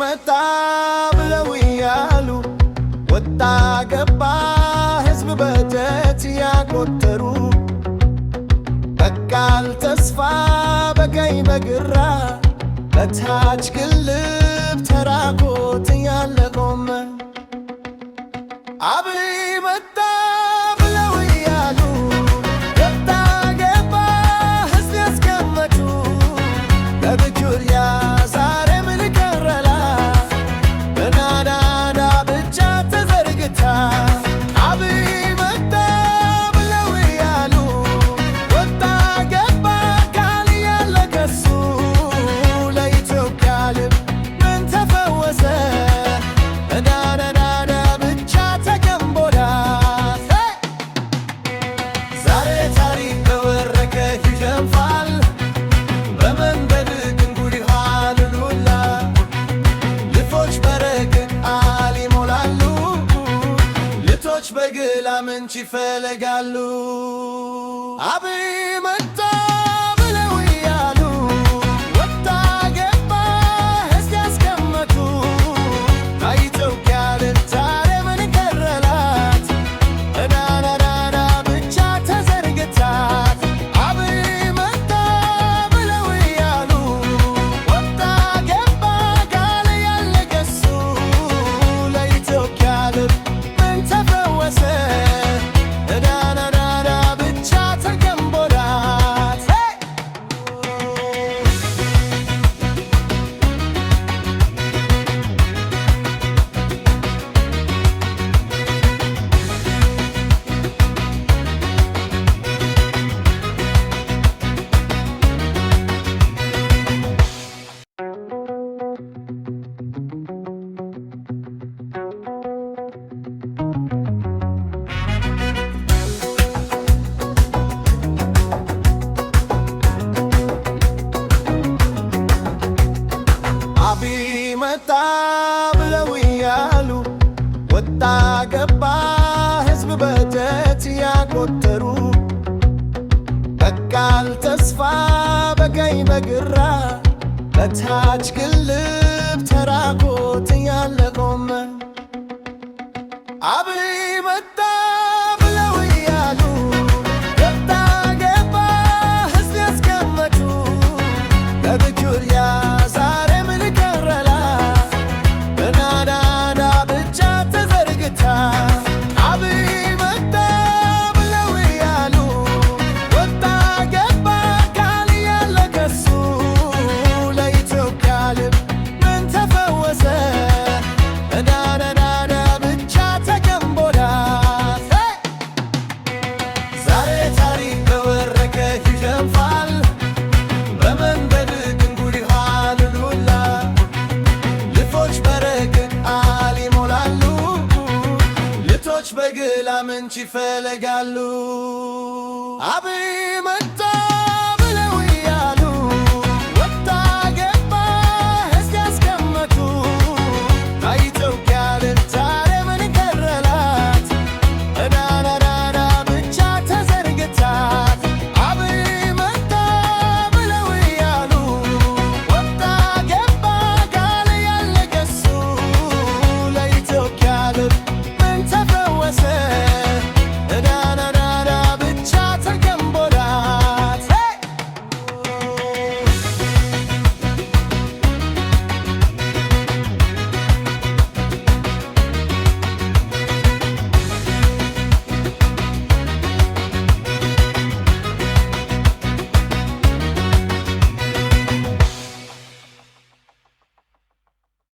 መጣ ብለው ያሉ ወጣ ገባ ሕዝብ በጀት ያቆጠሩ በቃል ተስፋ በቀኝ በግራ በታች ግልብ ተራቆት ያለቆመ አብይ መጣ ብለው ያሉ ወጣ ገባ ሕዝብ ያስቀመጡ ለብጁሪያ በግላ ምንጭ ይፈለጋሉ አብይ መጣ ብለው ያሉ ወጣ ገባ ሕዝብ ያስቀመጡ ኢትዮጵያ ልታረ ምን ቀረላት እናናናና ብቻ ተዘርግታት አብይ መጣ ብለው ያሉ ወጣ ገባ ቃል ያለገሱ ለኢትዮጵያ ልብ ምን ተፈወሰ እናናናና ብቻ ተገንቦላት አብይ መጣ ብለው ያሉ ወጣ ገባ ሕዝብ በጀት ያቆጠሩ በቃል ተስፋ በቀኝ በግራ በታች ግልብ ተራቆት ያለቆመ አብይ መጣ ብለው ያሉ ወጣ ገባ ሕዝብ ያስቀመጡ ለብጁሪያ በግላ ምንጭ ይፈለጋሉ አብይ